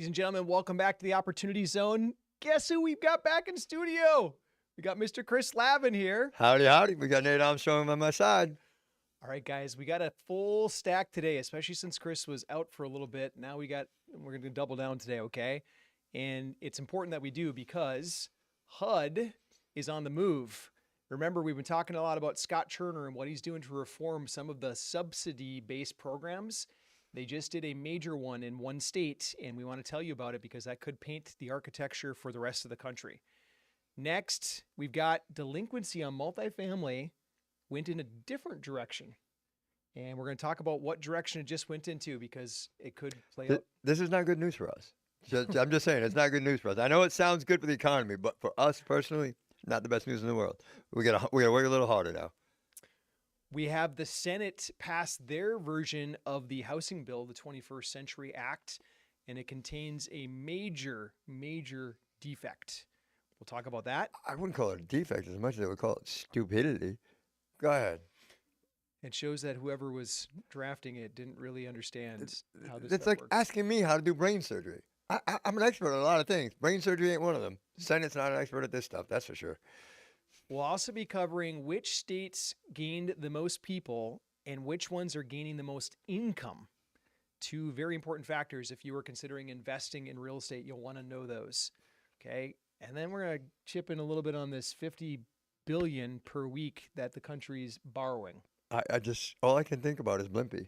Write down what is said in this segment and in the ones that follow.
Ladies and gentlemen, welcome back to the Opportunity Zone. Guess who we've got back in studio? We got Mr. Chris Lavin here. Howdy, howdy. We got Nate Armstrong on my side. All right, guys, we got a full stack today, especially since Chris was out for a little bit. Now we're going to double down today, okay? And it's important that we do because HUD is on the move. Remember, we've been talking a lot about Scott Turner and what he's doing to reform some of the subsidy-based programs. They just did a major one in one state, and we want to tell you about it because that could paint the architecture for the rest of the country. Next, we've got delinquency on multifamily went in a different direction. And we're going to talk about what direction it just went into because it could play out. This is not good news for us. I'm just saying, it's not good news for us. I know it sounds good for the economy, but for us personally, not the best news in the world. We gotta work a little harder now. We have the Senate pass their version of the housing bill, the 21st Century Act, and it contains a major, major defect. We'll talk about that. I wouldn't call it a defect as much as I would call it stupidity. Go ahead. It shows that whoever was drafting it didn't really understand how this It's stuff like works. asking me how to do brain surgery. I'm an expert at a lot of things. Brain surgery ain't one of them. Senate's not an expert at this stuff, that's for sure. We'll also be covering which states gained the most people and which ones are gaining the most income. Two very important factors. If you were considering investing in real estate, you'll want to know those. Okay. And then we're going to chip in a little bit on this $50 billion per week that the country's borrowing. All I can think about is Blimpie.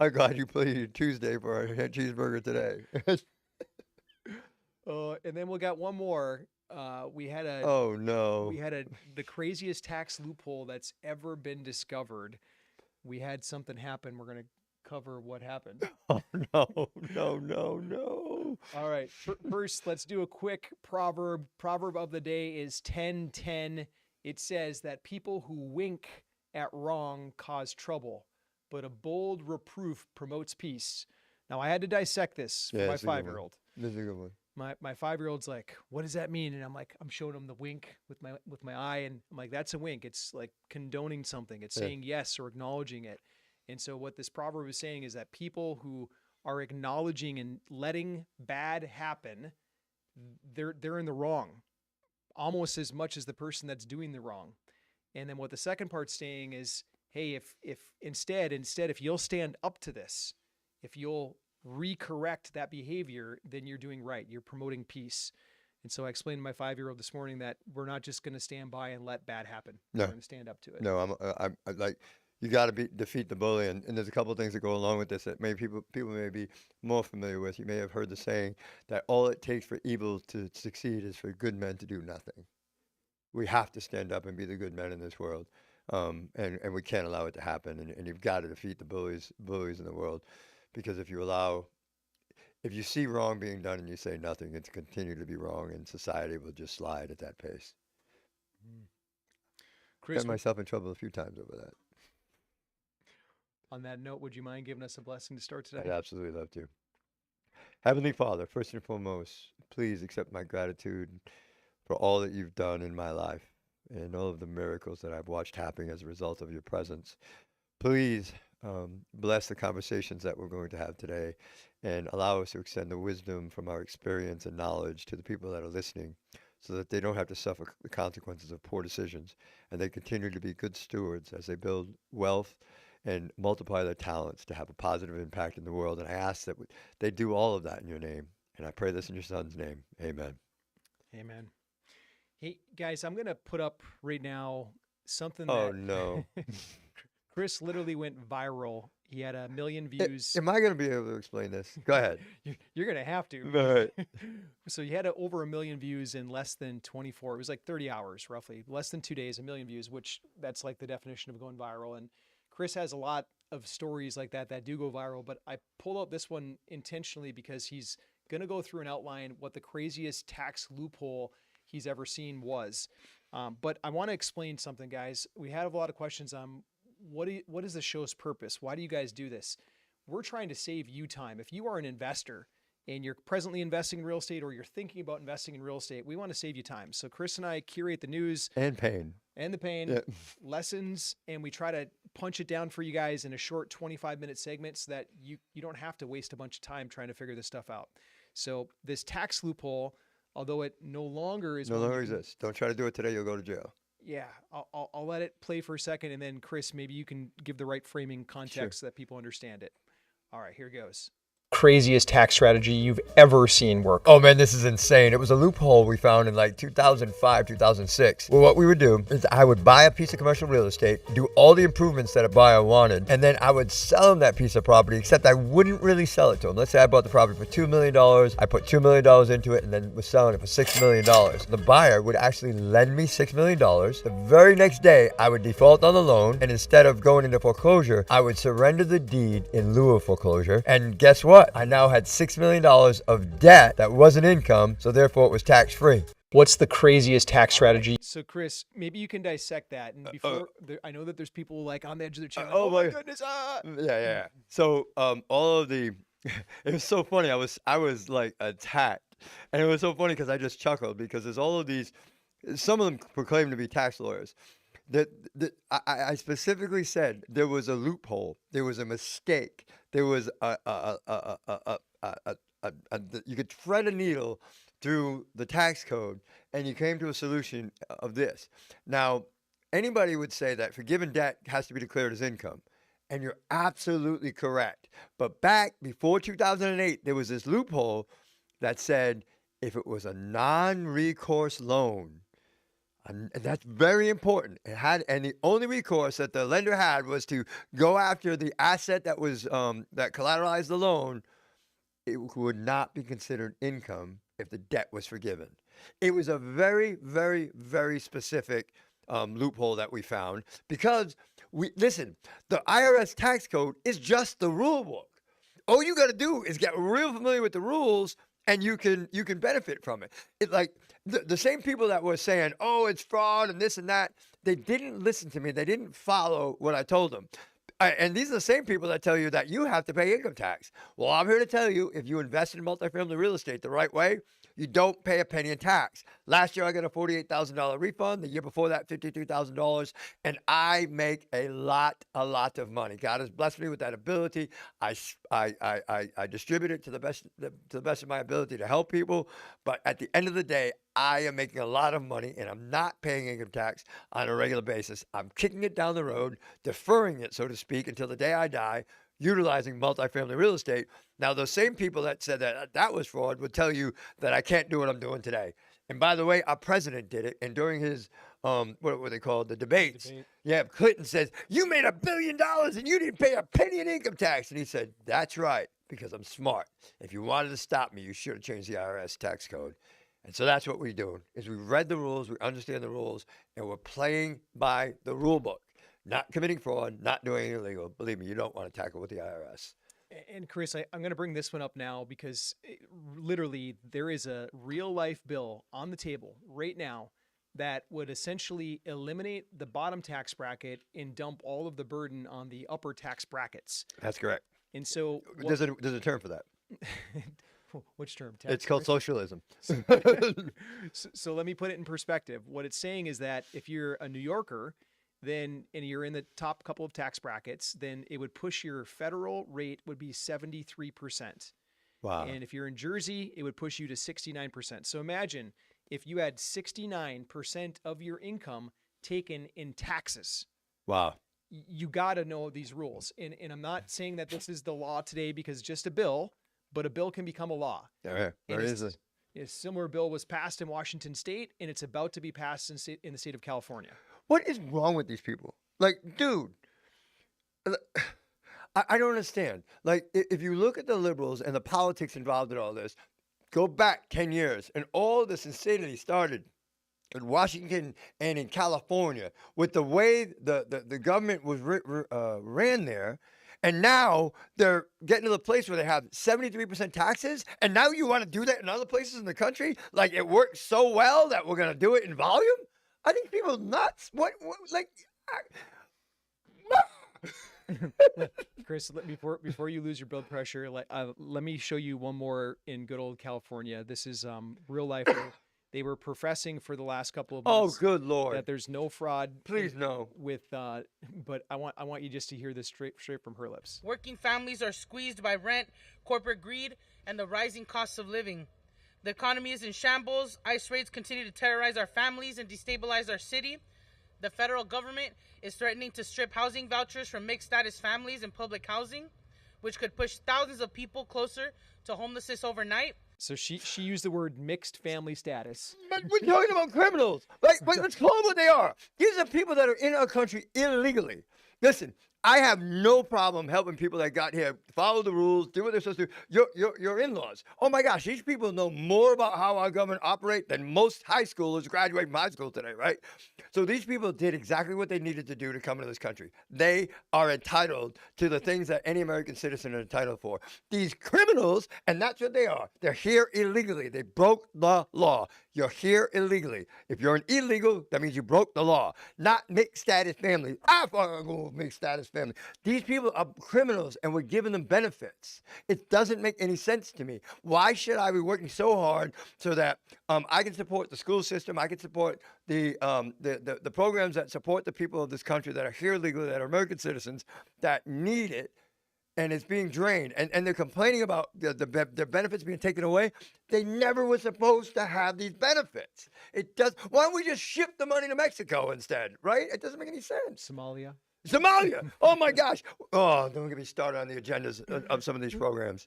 I'm glad you played Tuesday for a cheeseburger today. And then we got one more. We had Oh no. the craziest tax loophole that's ever been discovered. We had something happen. We're going to cover what happened. Oh no. All right. First, let's do a quick proverb. Proverb of the day is 10:10. It says that people who wink at wrong cause trouble, but a bold reproof promotes peace. Now, I had to dissect this for my 5-year-old. This is a good one. My 5-year-old's like, what does that mean? And I'm showing him the wink with my eye, and I'm like, that's a wink. It's like condoning something. It's saying yes or acknowledging it. And so what this proverb is saying is that people who are acknowledging and letting bad happen, they're in the wrong, almost as much as the person that's doing the wrong. And then what the second part's saying is, hey, if instead if you'll stand up to this, if you'll recorrect that behavior, then you're doing right. You're promoting peace. And so I explained to my 5-year-old this morning that we're not just going to stand by and let bad happen. No. We're going to stand up to it. No, I'm like, you got to defeat the bully, and there's a couple of things that go along with this that people may be more familiar with. You may have heard the saying that all it takes for evil to succeed is for good men to do nothing. We have to stand up and be the good men in this world, and we can't allow it to happen. And you've got to defeat the bullies in the world, because if you see wrong being done and you say nothing, it's continue to be wrong, and society will just slide at that pace. Chris, Got myself in trouble a few times over that. on that note, would you mind giving us a blessing to start today? I'd absolutely love to. Heavenly Father, first and foremost, please accept my gratitude for all that you've done in my life and all of the miracles that I've watched happen as a result of your presence. Please bless the conversations that we're going to have today and allow us to extend the wisdom from our experience and knowledge to the people that are listening, so that they don't have to suffer the consequences of poor decisions, and they continue to be good stewards as they build wealth and multiply their talents to have a positive impact in the world. And I ask that they do all of that in your name. And I pray this in your son's name. Amen. Amen. Hey, guys, I'm going to put up right now something Oh, that no. Chris literally went viral. He had 1 million views. Am I going to be able to explain this? Go ahead. You're going to have to. All right. So he had over 1 million views in less than 24. It was like 30 hours, roughly. Less than 2 days, 1 million views, which that's like the definition of going viral. And Chris has a lot of stories like that do go viral. But I pulled out this one intentionally because he's going to go through and outline what the craziest tax loophole he's ever seen was. But I want to explain something, guys. We had a lot of questions on what is the show's purpose? Why do you guys do this? We're trying to save you time. If you are an investor and you're presently investing in real estate, or you're thinking about investing in real estate, we want to save you time. So Chris and I curate the news and pain and the pain lessons, and we try to punch it down for you guys in a short 25-minute segment so that you don't have to waste a bunch of time trying to figure this stuff out. So this tax loophole, although it no longer is No one you longer can, exists. Don't try to do it today. You'll go to jail. yeah, I'll let it play for a second, and then Chris, maybe you can give the right framing Sure. context so that people understand it. All right, here goes. Craziest tax strategy you've ever seen work. Oh man, this is insane. It was a loophole we found in like 2005, 2006. Well, what we would do is I would buy a piece of commercial real estate, do all the improvements that a buyer wanted, and then I would sell him that piece of property, except I wouldn't really sell it to him. Let's say I bought the property for $2 million. I put $2 million into it and then was selling it for $6 million. The buyer would actually lend me $6 million. The very next day, I would default on the loan, and instead of going into foreclosure, I would surrender the deed in lieu of foreclosure. And guess what? I now had $6 million of debt that wasn't income, so therefore it was tax-free. What's the craziest tax strategy? So, Chris, maybe you can dissect that. And before, I know that there's people like on the edge of their chair. Like, oh my goodness! Ah! Yeah. So, all of the, it was so funny. I was like attacked, and it was so funny because I just chuckled because there's all of these. Some of them proclaim to be tax lawyers. I specifically said there was a loophole, there was a mistake, there was you could thread a needle through the tax code, and you came to a solution of this. Now, anybody would say that forgiven debt has to be declared as income, and you're absolutely correct. But back before 2008, there was this loophole that said if it was a non-recourse loan. And that's very important. And the only recourse that the lender had was to go after the asset that was that collateralized the loan. It would not be considered income if the debt was forgiven. It was a very, very, very specific loophole that we found because the IRS tax code is just the rule book. All you got to do is get real familiar with the rules, and you can benefit from it. It like the same people that were saying, "Oh, it's fraud and this and that," they didn't listen to me. They didn't follow what I told them. And these are the same people that tell you that you have to pay income tax. Well, I'm here to tell you, if you invest in multifamily real estate the right way, you don't pay a penny in tax. Last year, I got a $48,000 refund. The year before that, $53,000. And I make a lot of money. God has blessed me with that ability. I distribute it to the best of my ability to help people. But at the end of the day, I am making a lot of money, and I'm not paying income tax on a regular basis. I'm kicking it down the road, deferring it, so to speak, until the day I die, utilizing multifamily real estate. Now, those same people that said that was fraud would tell you that I can't do what I'm doing today. And by the way, our president did it. And during his, what were they called? The debates. Yeah, Clinton says, "You made $1 billion and you didn't pay a penny in income tax." And he said, "That's right, because I'm smart. If you wanted to stop me, you should have changed the IRS tax code." And so that's what we're doing, is we read the rules, we understand the rules, and we're playing by the rule book. Not committing fraud, not doing anything illegal. Believe me, you don't want to tackle with the IRS. And Chris, I'm going to bring this one up now because literally there is a real life bill on the table right now that would essentially eliminate the bottom tax bracket and dump all of the burden on the upper tax brackets. That's correct. And so there's a term for that. Which term? It's called socialism. So let me put it in perspective. What it's saying is that if you're a New Yorker, then and you're in the top couple of tax brackets, then it would push your federal rate would be 73%. Wow. And if you're in Jersey, it would push you to 69%. So imagine if you had 69% of your income taken in taxes. Wow. You got to know these rules. And I'm not saying that this is the law today because it's just a bill, but a bill can become a law. Yeah, very easily. A similar bill was passed in Washington State, and it's about to be passed in the state of California. What is wrong with these people? Like, dude, I don't understand. Like, if you look at the liberals and the politics involved in all this, go back 10 years, and all this insanity started in Washington and in California with the way the government was ran there. And now they're getting to the place where they have 73% taxes. And now you want to do that in other places in the country? Like, it works so well that we're going to do it in volume? I think people are nuts. What like... Chris, before you lose your blood pressure, let me show you one more in good old California. This is real life. They were professing for the last couple of Oh, months good Lord. that there's no fraud. Please no. But I want you just to hear this straight from her lips. Working families are squeezed by rent, corporate greed, and the rising costs of living. The economy is in shambles. ICE raids continue to terrorize our families and destabilize our city. The federal government is threatening to strip housing vouchers from mixed-status families in public housing, which could push thousands of people closer to homelessness overnight. So she used the word mixed family status. But we're talking about criminals. Like, let's call them what they are. These are people that are in our country illegally. Listen, I have no problem helping people that got here follow the rules, do what they're supposed to do. Your in-laws. Oh my gosh, these people know more about how our government operates than most high schoolers graduating from high school today, right? So these people did exactly what they needed to do to come into this country. They are entitled to the things that any American citizen is entitled for. These criminals, and that's what they are. They're here illegally. They broke the law. You're here illegally. If you're an illegal, that means you broke the law. Not mixed status families. I fucking go with mixed status family. These people are criminals, and we're giving them benefits. It doesn't make any sense to me. Why should I be working so hard so that I can support the school system, I can support the programs that support the people of this country that are here legally, that are American citizens, that need it, and it's being drained, and they're complaining about their benefits being taken away. They never were supposed to have these benefits. It does. Why don't we just ship the money to Mexico instead, right? It doesn't make any sense. Somalia. Oh my gosh. Oh, don't get me started on the agendas of some of these programs.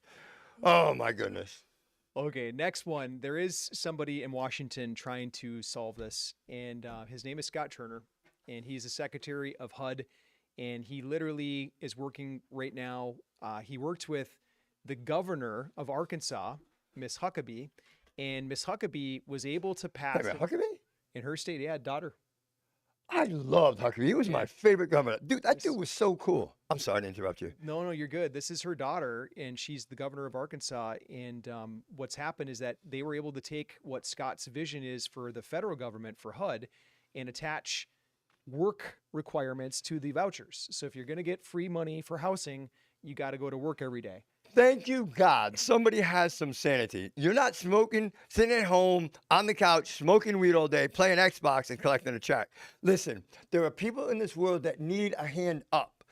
Oh my goodness. Okay, next one. There is somebody in Washington trying to solve this, and his name is Scott Turner, and he's the Secretary of HUD, and he literally is working right now. He worked with the governor of Arkansas, Miss Huckabee, and Miss Huckabee was able to pass Wait a minute, Huckabee? in her state. Yeah, daughter. I loved Huckabee. He was my favorite governor. Dude, that dude was so cool. I'm sorry to interrupt you. No, you're good. This is her daughter, and she's the governor of Arkansas. And what's happened is that they were able to take what Scott's vision is for the federal government, for HUD, and attach work requirements to the vouchers. So if you're going to get free money for housing, you got to go to work every day. Thank you, God. Somebody has some sanity. You're not smoking, sitting at home on the couch, smoking weed all day, playing Xbox and collecting a check. Listen, there are people in this world that need a hand up.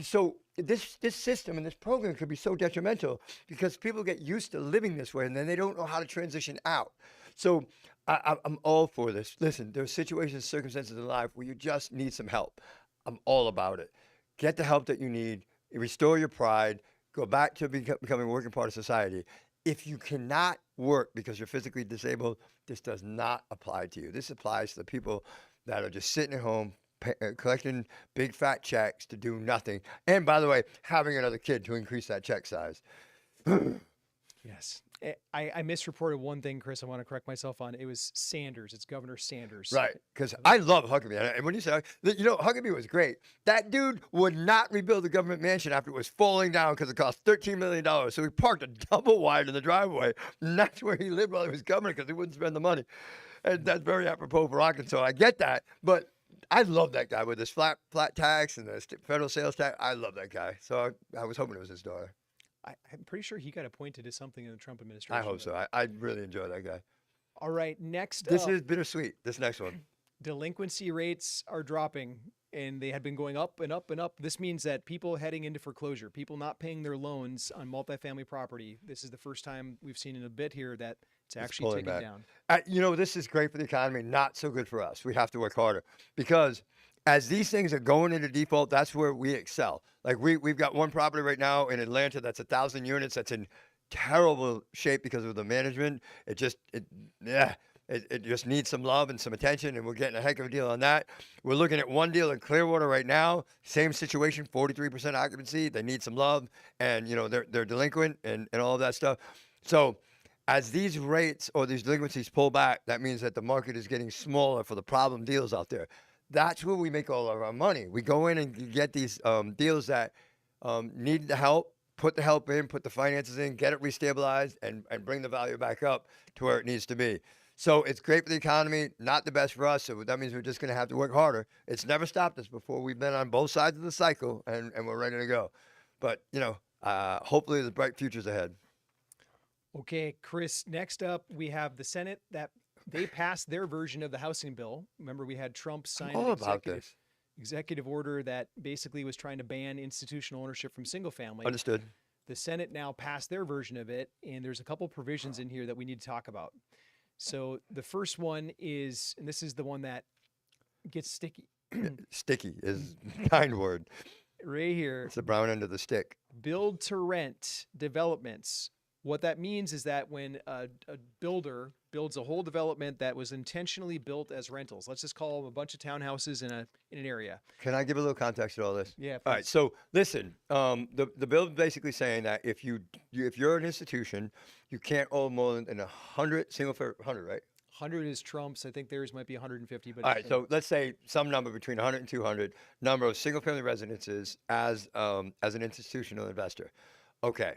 So this system and this program could be so detrimental because people get used to living this way and then they don't know how to transition out. So I'm all for this. Listen, there are situations, circumstances in life where you just need some help. I'm all about it. Get the help that you need. Restore your pride. Go back to becoming a working part of society. If you cannot work because you're physically disabled, this does not apply to you. This applies to the people that are just sitting at home, collecting big fat checks to do nothing. And by the way, having another kid to increase that check size. Yes. I misreported one thing, Chris. I want to correct myself on. It was Sanders. It's Governor Sanders. Right. Because I love Huckabee. And when you say, Huckabee was great. That dude would not rebuild the government mansion after it was falling down because it cost $13 million. So he parked a double wide in the driveway. And that's where he lived while he was governor because he wouldn't spend the money. And that's very apropos for Arkansas. I get that. But I love that guy with his flat tax and the federal sales tax. I love that guy. So I was hoping it was his daughter. I'm pretty sure he got appointed to something in the Trump administration. I hope so. I really enjoy that guy. All right, next This up, is bittersweet, this next one. delinquency rates are dropping, and they had been going up and up and up. This means that people heading into foreclosure, people not paying their loans on multifamily property, this is the first time we've seen in a bit here that it's actually taken down. This is great for the economy, not so good for us. We have to work harder because as these things are going into default, that's where we excel. Like we've got one property right now in Atlanta that's 1,000 units that's in terrible shape because of the management. It just needs some love and some attention, and we're getting a heck of a deal on that. We're looking at one deal in Clearwater right now, same situation, 43% occupancy. They need some love, and they're delinquent and all of that stuff. So as these rates or these delinquencies pull back, that means that the market is getting smaller for the problem deals out there. That's where we make all of our money. We go in and get these deals that need the help, put the help in, put the finances in, get it restabilized, and bring the value back up to where it needs to be. So it's great for the economy, not the best for us. So that means we're just going to have to work harder. It's never stopped us before. We've been on both sides of the cycle, and we're ready to go. But, hopefully there's bright futures ahead. Okay, Chris, next up we have the Senate that they passed their version of the housing bill. Remember, we had Trump sign All an about this. executive order that basically was trying to ban institutional ownership from single family. Understood. The Senate now passed their version of it, and there's a couple provisions in here that we need to talk about. So the first one is, and this is the one that gets sticky. Sticky is kind word. Right here, It's the brown end of the stick. build to rent developments. What that means is that when a builder builds a whole development that was intentionally built as rentals, let's just call them a bunch of townhouses in an area. Can I give a little context to all this? Yeah. All right. please. So listen, the bill is basically saying that if you're an institution, you can't own more than 100 single family 100, right? 100 is Trump's. I think theirs might be 150. But All right. So let's say some number between 100 and 200 number of single family residences as an institutional investor. Okay.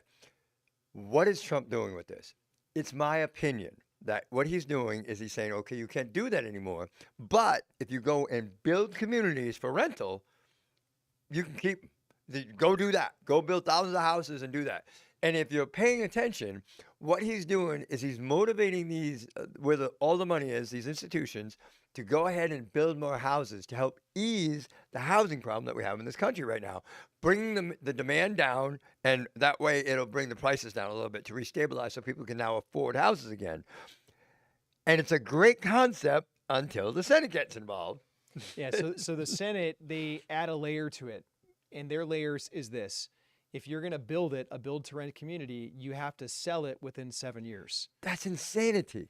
What is Trump doing with this? It's my opinion that what he's doing is he's saying, okay, you can't do that anymore. But if you go and build communities for rental, you can keep, go do that. Go build thousands of houses and do that. And if you're paying attention, what he's doing is he's motivating these, where all the money is, these institutions, to go ahead and build more houses to help ease the housing problem that we have in this country right now. Bring the demand down, and that way it'll bring the prices down a little bit to restabilize so people can now afford houses again. And it's a great concept until the Senate gets involved. Yeah. So the Senate, they add a layer to it, and their layers is this: if you're going to build it, a build to rent community, you have to sell it within 7 years. That's insanity.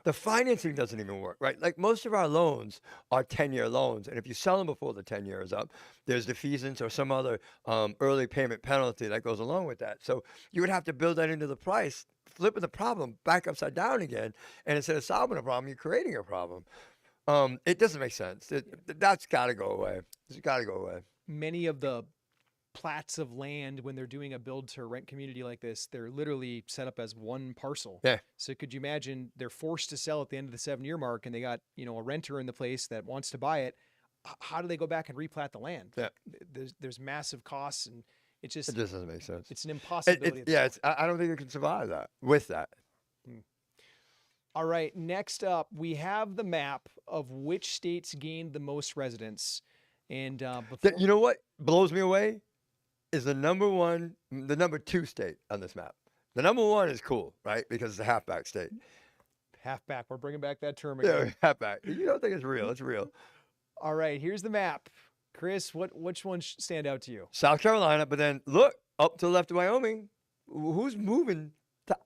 The financing doesn't even work, right? Like most of our loans are 10-year loans. And if you sell them before the 10 years up, there's defeasance or some other early payment penalty that goes along with that. So you would have to build that into the price, flipping the problem back upside down again. And instead of solving a problem, you're creating a problem. It doesn't make sense. That's got to go away. It's got to go away. Many of the plats of land, when they're doing a build to rent community like this, they're literally set up as one parcel. Yeah. So could you imagine they're forced to sell at the end of the 7-year mark, and they got, a renter in the place that wants to buy it? How do they go back and replat the land? Yeah. There's massive costs, and it just doesn't make sense. it's an impossibility. I don't think it can survive that with that. All right, next up, we have the map of which states gained the most residents. And before, You know what blows me away is the number 2 state on this map. The number 1 is cool, right? Because it's a halfback state. halfback, we're bringing back that term again. Yeah, halfback. You don't think it's real? It's real. All right, here's the map. Chris, which ones stand out to you? South Carolina, but then look up to the left of Wyoming. Who's moving to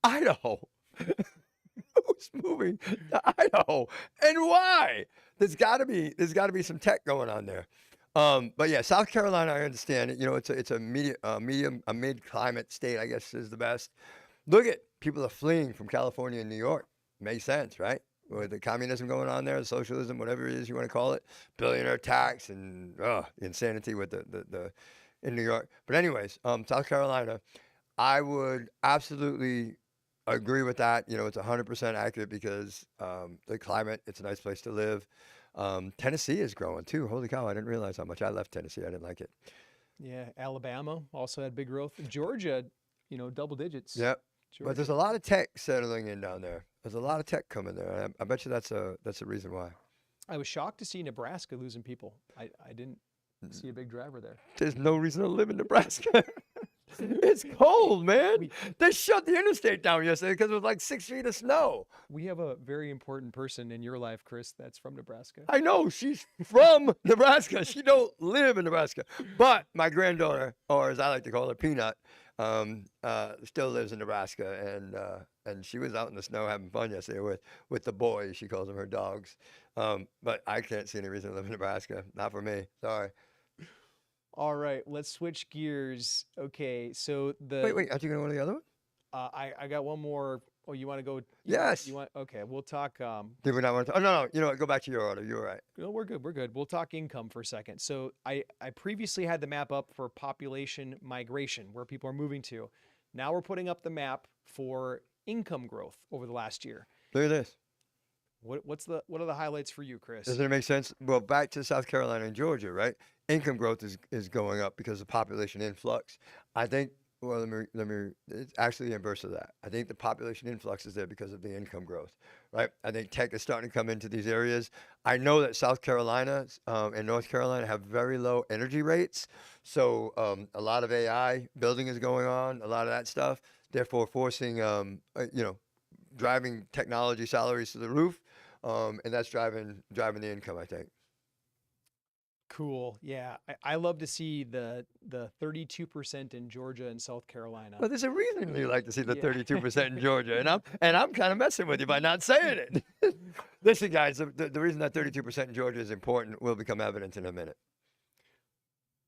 Idaho? Who's moving to Idaho, and why? There's got to be some tech going on there. But yeah, South Carolina, I understand it. It's a mid-climate state, I guess, is the best. Look at people are fleeing from California and New York. Makes sense, right? With the communism going on there, socialism, whatever it is you want to call it, billionaire tax and insanity with the in New York. But anyways, South Carolina, I would absolutely agree with that. It's 100% accurate because the climate, it's a nice place to live. Tennessee is growing too. Holy cow, I didn't realize how much I left Tennessee. I didn't like it. Yeah, Alabama also had big growth. Georgia, double digits. Yep. Georgia. But there's a lot of tech settling in down there. There's a lot of tech coming there. I bet you that's a reason why. I was shocked to see Nebraska losing people. I didn't see a big driver there. There's no reason to live in Nebraska. It's cold, man. They shut the interstate down yesterday because it was like 6 feet of snow. We have a very important person in your life, Chris, that's from Nebraska. I know. She's from Nebraska. She don't live in Nebraska. But my granddaughter, or as I like to call her, Peanut, still lives in Nebraska. And she was out in the snow having fun yesterday with the boys. She calls them her dogs. But I can't see any reason to live in Nebraska. Not for me. Sorry. All right, let's switch gears. Okay, so Wait, aren't you going to go to the other one? I got one more. Oh, you want to go? Yes. You want? Okay, we'll talk. Did we not want to? Oh, no. You know what? Go back to your order. You're right. No, we're good. We're good. We'll talk income for a second. So I previously had the map up for population migration, where people are moving to. Now we're putting up the map for income growth over the last year. Look at this. What are the highlights for you, Chris? Doesn't it make sense? Well, back to South Carolina and Georgia, right? Income growth is going up because of population influx. I think, well, let me, it's actually the inverse of that. I think the population influx is there because of the income growth, right? I think tech is starting to come into these areas. I know that South Carolina and North Carolina have very low energy rates. So a lot of AI building is going on, a lot of that stuff, therefore forcing, driving technology salaries to the roof. And that's driving the income, I think. Cool. Yeah. I love to see the 32% in Georgia and South Carolina. Well, there's a reason you like to see the Yeah. 32% in Georgia, and I'm kind of messing with you by not saying it. Listen, guys, the reason that 32% in Georgia is important will become evident in a minute.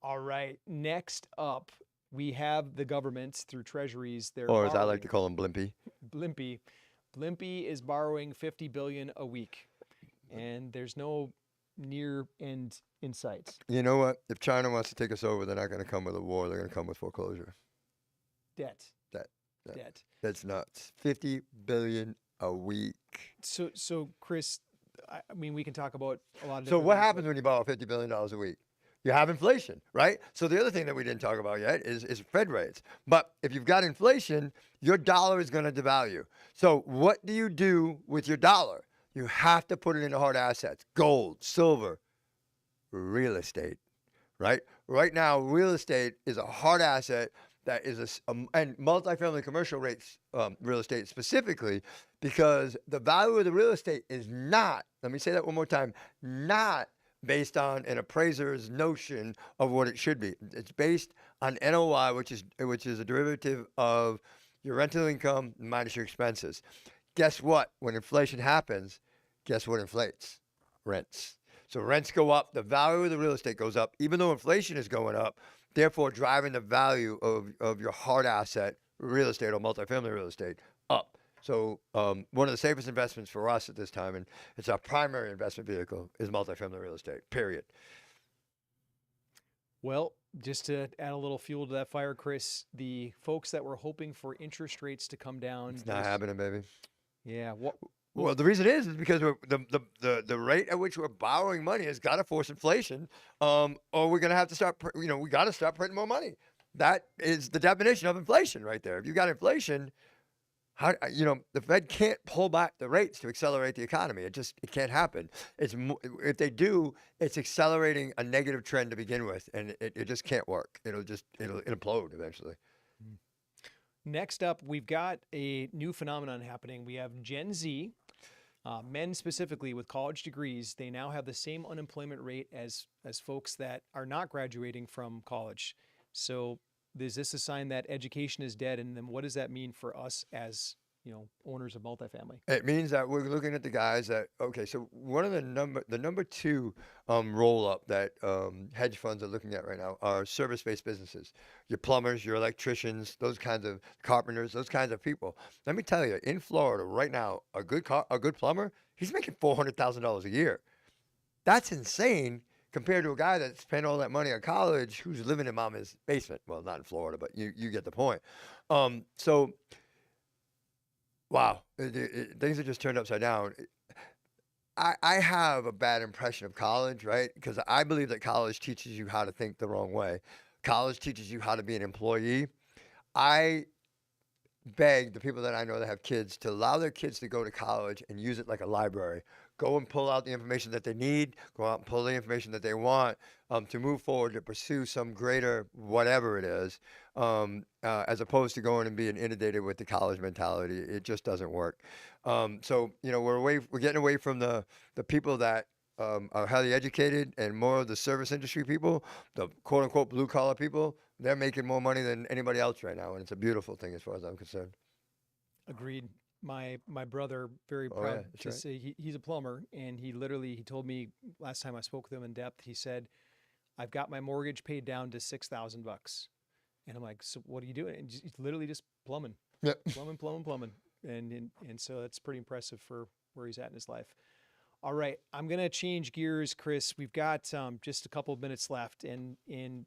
All right. Next up, we have the government through treasuries. They're Or as I borrowing. like to call them, Blimpy. Blimpy is borrowing $50 billion a week, and there's no near end in sight. You know what? If China wants to take us over, they're not going to come with a war. They're going to come with foreclosure. Debt. Yeah. Debt. That's nuts. $50 billion a week. So Chris, I mean, we can talk about a lot of. So different what things, happens when you borrow $50 billion a week? You have inflation, right? So the other thing that we didn't talk about yet is Fed rates. But if you've got inflation, your dollar is going to devalue. So what do you do with your dollar? You have to put it into hard assets: gold, silver, real estate, right? Right now, real estate is a hard asset that is and multifamily commercial rates, real estate specifically, because the value of the real estate is not, let me say that one more time, not based on an appraiser's notion of what it should be. It's based on NOI, which is a derivative of your rental income minus your expenses. Guess what? When inflation happens, guess what inflates? Rents. So rents go up, the value of the real estate goes up, even though inflation is going up, therefore driving the value of your hard asset, real estate or multifamily real estate, up. So one of the safest investments for us at this time, and it's our primary investment vehicle, is multifamily real estate, period. Well, just to add a little fuel to that fire, Chris, the folks that were hoping for interest rates to come down. It's not happening, baby. Yeah. Well, the reason is because the rate at which we're borrowing money has got to force inflation, or we're going to have to start, we got to start printing more money. That is the definition of inflation right there. If you've got inflation, the Fed can't pull back the rates to accelerate the economy. It can't happen. If they do, it's accelerating a negative trend to begin with, and it just can't work. It'll implode eventually. Next up, we've got a new phenomenon happening. We have Gen Z, men specifically with college degrees. They now have the same unemployment rate as folks that are not graduating from college. So is this a sign that education is dead? And then what does that mean for us as owners of multifamily? It means that we're looking at the guys that, okay, so one of the number two roll up that hedge funds are looking at right now are service-based businesses. Your plumbers, your electricians, those kinds of carpenters, those kinds of people. Let me tell you, in Florida right now, a good plumber, he's making $400,000 a year. That's insane compared to a guy that spent all that money on college who's living in mama's basement. Well, not in Florida, but you get the point. So wow, things have just turned upside down. I have a bad impression of college, right? Because I believe that college teaches you how to think the wrong way. College teaches you how to be an employee. I beg the people that I know that have kids to allow their kids to go to college and use it like a library. Go and pull out the information that they need, go out and pull the information that they want to move forward to pursue some greater whatever it is, as opposed to going and being inundated with the college mentality. It just doesn't work. So, we're getting away from the people that are highly educated and more of the service industry people, the quote unquote blue collar people. They're making more money than anybody else right now. And it's a beautiful thing as far as I'm concerned. Agreed. My brother, very proud to say he's a plumber, and he told me last time I spoke with him in depth, he said, I've got my mortgage paid down to $6,000. And I'm like, so what are you doing? And he's literally just plumbing. Yep. Plumbing. And so that's pretty impressive for where he's at in his life. All right, I'm going to change gears, Chris. We've got just a couple of minutes left, and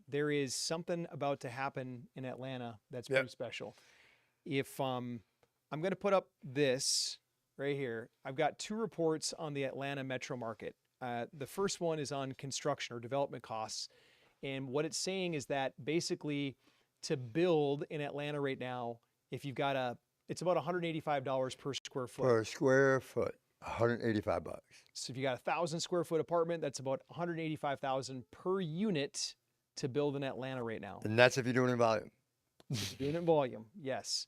there is something about to happen in Atlanta that's pretty special. If I'm going to put up this right here. I've got two reports on the Atlanta metro market. The first one is on construction or development costs. And what it's saying is that basically to build in Atlanta right now, if you've got it's about $185 per square foot. Per square foot. $185. So if you got 1,000 square foot apartment, that's about 185,000 per unit to build in Atlanta right now. And that's if you're doing it in volume. Doing it in volume, yes.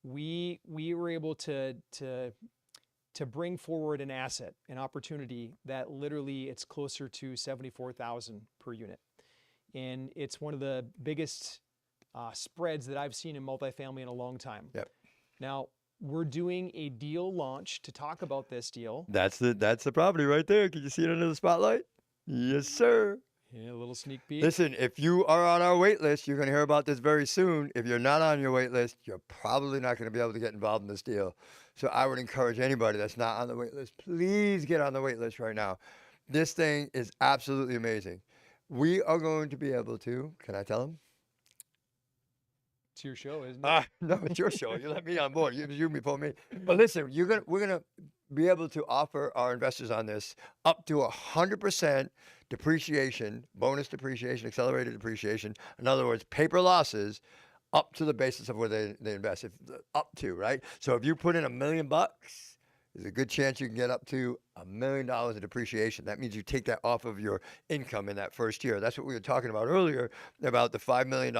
We were able to bring forward an asset, an opportunity that literally it's closer to 74,000 per unit, and it's one of the biggest spreads that I've seen in multifamily in a long time. Yep. Now we're doing a deal launch to talk about this deal. That's the property right there. Can you see it under the spotlight? Yes, sir. Yeah, a little sneak peek. Listen, if you are on our wait list, you're going to hear about this very soon. If you're not on your wait list, you're probably not going to be able to get involved in this deal. So I would encourage anybody that's not on the wait list, please get on the wait list right now. This thing is absolutely amazing. We are going to be able to, can I tell them? It's your show, isn't it? No, it's your show. You let me on board. You before me. But listen, we're gonna be able to offer our investors on this up to 100% depreciation, bonus depreciation, accelerated depreciation. In other words, paper losses up to the basis of where they invest. Up to, right? So if you put in $1 million, there's a good chance you can get up to $1 million in depreciation. That means you take that off of your income in that first year. That's what we were talking about earlier about the $5 million,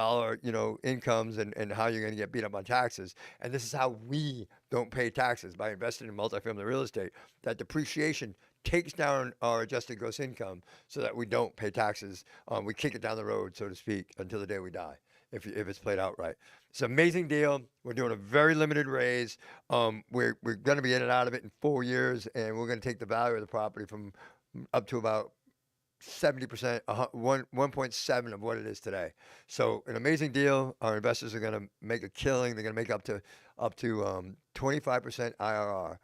incomes and how you're going to get beat up on taxes. And this is how we don't pay taxes by investing in multifamily real estate. That depreciation takes down our adjusted gross income so that we don't pay taxes. We kick it down the road, so to speak, until the day we die, if it's played out right. It's an amazing deal. We're doing a very limited raise. We're going to be in and out of it in 4 years, and we're going to take the value of the property from up to about 70%, 1.7 of what it is today. So an amazing deal. Our investors are going to make a killing. They're going to make up to 25% IRR.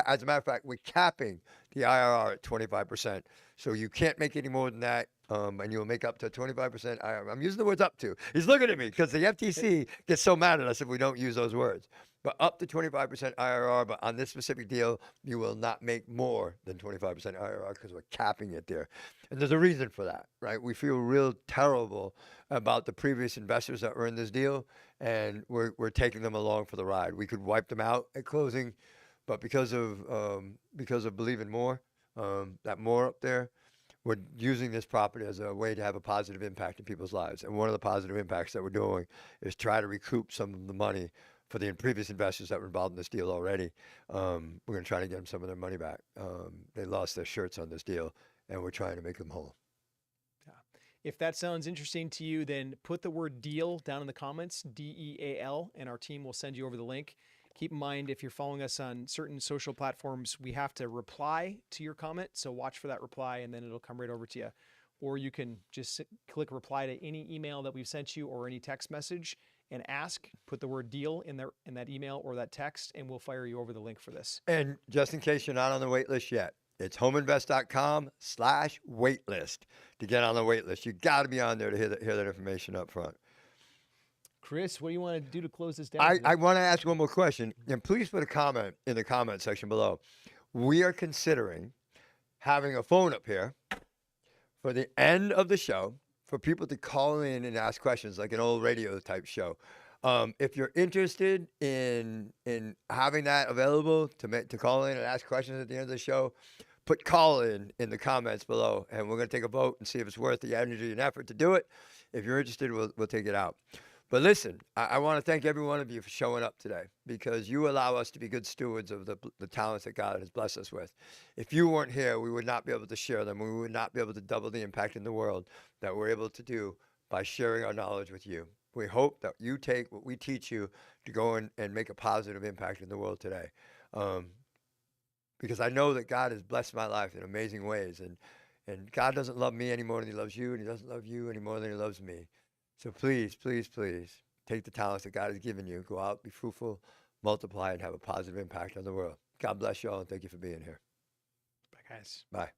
As a matter of fact, we're capping the IRR at 25%. So you can't make any more than that. And you'll make up to 25% IRR. I'm using the words up to. He's looking at me because the FTC gets so mad at us if we don't use those words. But up to 25% IRR. But on this specific deal, you will not make more than 25% IRR because we're capping it there. And there's a reason for that, right? We feel real terrible about the previous investors that were in this deal, and we're taking them along for the ride. We could wipe them out at closing, but because of believing more, that more up there, we're using this property as a way to have a positive impact in people's lives. And one of the positive impacts that we're doing is try to recoup some of the money for the previous investors that were involved in this deal already. We're going to try to get them some of their money back. They lost their shirts on this deal, and we're trying to make them whole. Yeah. If that sounds interesting to you, then put the word deal down in the comments, DEAL, and our team will send you over the link. Keep in mind, if you're following us on certain social platforms, we have to reply to your comment. So watch for that reply, and then it'll come right over to you. Or you can just click reply to any email that we've sent you or any text message and ask, put the word deal in that email or that text, and we'll fire you over the link for this. And just in case you're not on the wait list yet, it's homeinvest.com/waitlist to get on the wait list. You got to be on there to hear that information up front. Chris, what do you want to do to close this down? I want to ask one more question, and please put a comment in the comment section below. We are considering having a phone up here for the end of the show for people to call in and ask questions like an old radio type show. If you're interested in having that available to call in and ask questions at the end of the show, put call in the comments below, and we're going to take a vote and see if it's worth the energy and effort to do it. If you're interested, we'll take it out. But listen, I want to thank every one of you for showing up today, because you allow us to be good stewards of the talents that God has blessed us with. If you weren't here, we would not be able to share them. We would not be able to double the impact in the world that we're able to do by sharing our knowledge with you. We hope that you take what we teach you to go and make a positive impact in the world today. Because I know that God has blessed my life in amazing ways. And God doesn't love me any more than he loves you, and he doesn't love you any more than he loves me. So please, please, please take the talents that God has given you, go out, be fruitful, multiply, and have a positive impact on the world. God bless you all, and thank you for being here. Bye, guys. Bye.